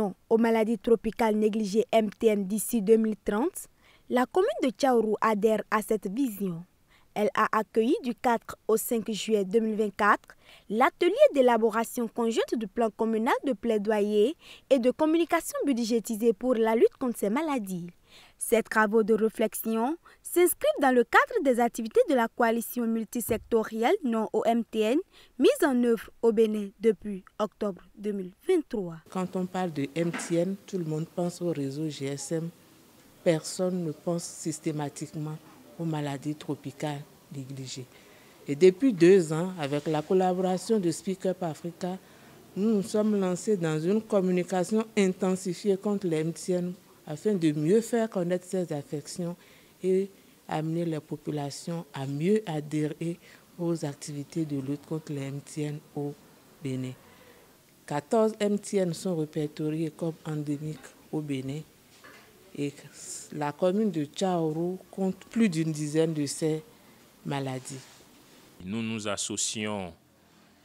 non aux maladies tropicales négligées MTN d'ici 2030, la commune de Tchaourou adhère à cette vision. Elle a accueilli du 4 au 5 juillet 2024 l'atelier d'élaboration conjointe du plan communal de plaidoyer et de communication budgétisée pour la lutte contre ces maladies. Ces travaux de réflexion s'inscrivent dans le cadre des activités de la coalition multisectorielle non au MTN mise en œuvre au Bénin depuis octobre 2023. Quand on parle de MTN, tout le monde pense au réseau GSM. Personne ne pense systématiquement aux maladies tropicales négligées. Et depuis 2 ans, avec la collaboration de Speak Up Africa, nous nous sommes lancés dans une communication intensifiée contre les MTN afin de mieux faire connaître ces affections et amener les populations à mieux adhérer aux activités de lutte contre les MTN au Bénin. 14 MTN sont répertoriés comme endémiques au Bénin et la commune de Tchaourou compte plus d'une dizaine de ces maladies. Nous nous associons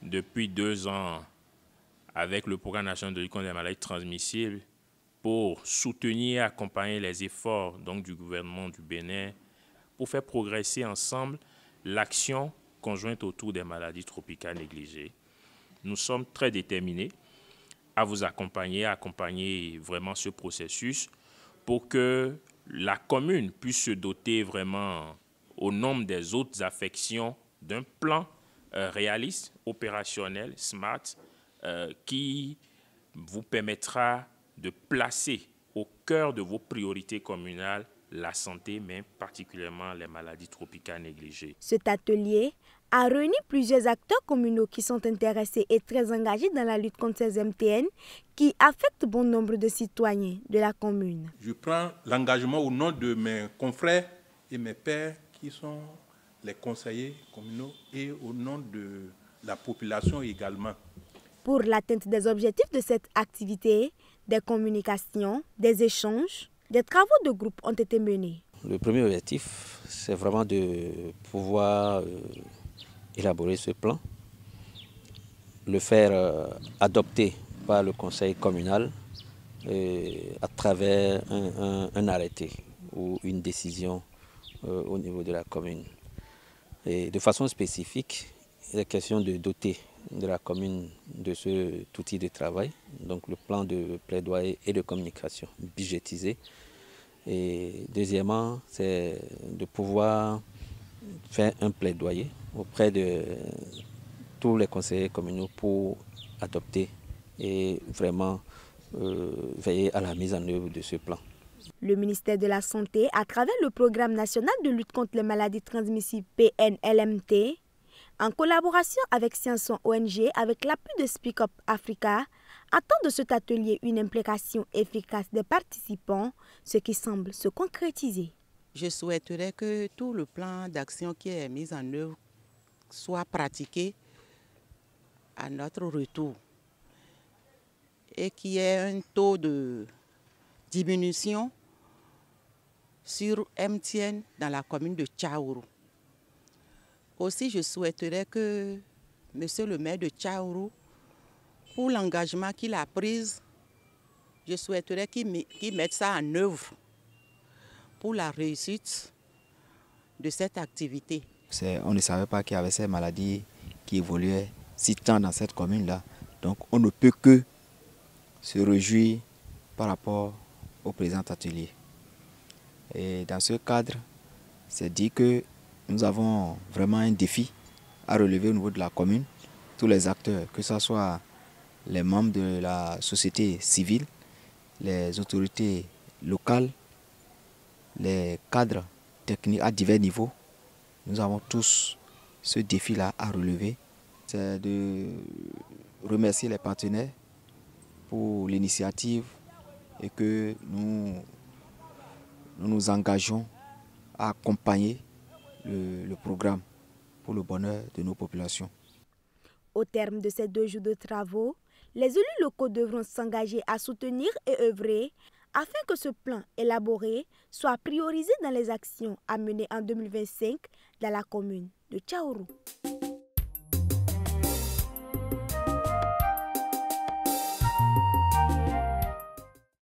depuis 2 ans avec le programme national de lutte contre les maladies transmissibles pour soutenir et accompagner les efforts du gouvernement du Bénin pour faire progresser ensemble l'action conjointe autour des maladies tropicales négligées. Nous sommes très déterminés à vous accompagner, à accompagner vraiment ce processus pour que la commune puisse se doter vraiment au nombre des autres affections d'un plan réaliste, opérationnel, smart, qui vous permettra de placer au cœur de vos priorités communales la santé, mais particulièrement les maladies tropicales négligées. Cet atelier a réuni plusieurs acteurs communaux qui sont intéressés et très engagés dans la lutte contre ces MTN qui affectent bon nombre de citoyens de la commune. Je prends l'engagement au nom de mes confrères et mes pairs qui sont les conseillers communaux et au nom de la population également. Pour l'atteinte des objectifs de cette activité, des communications, des échanges, des travaux de groupe ont été menés. Le premier objectif, c'est vraiment de pouvoir élaborer ce plan, le faire adopter par le conseil communal à travers un arrêté ou une décision au niveau de la commune. Et de façon spécifique, il est question de doter de la commune de cet outil de travail, donc le plan de plaidoyer et de communication budgétisé. Et deuxièmement, c'est de pouvoir faire un plaidoyer auprès de tous les conseillers communaux pour adopter et vraiment veiller à la mise en œuvre de ce plan. Le ministère de la Santé, à travers le Programme national de lutte contre les maladies transmissibles PNLMT, en collaboration avec Scienson ONG, avec l'appui de Speak Up Africa, attend de cet atelier une implication efficace des participants, ce qui semble se concrétiser. Je souhaiterais que tout le plan d'action qui est mis en œuvre soit pratiqué à notre retour et qu'il y ait un taux de diminution sur MTN dans la commune de Tchaourou. Aussi, je souhaiterais que monsieur le maire de Tchaourou, pour l'engagement qu'il a pris, je souhaiterais qu'il mette ça en œuvre pour la réussite de cette activité. On ne savait pas qu'il y avait ces maladies qui évoluaient si tant dans cette commune-là. Donc on ne peut que se réjouir par rapport au présent atelier. Et dans ce cadre, c'est dit que nous avons vraiment un défi à relever au niveau de la commune. Tous les acteurs, que ce soit les membres de la société civile, les autorités locales, les cadres techniques à divers niveaux, nous avons tous ce défi-là à relever. C'est de remercier les partenaires pour l'initiative et que nous nous engageons à accompagner le programme pour le bonheur de nos populations. Au terme de ces 2 jours de travaux, les élus locaux devront s'engager à soutenir et œuvrer afin que ce plan élaboré soit priorisé dans les actions à mener en 2025 dans la commune de Tchaourou.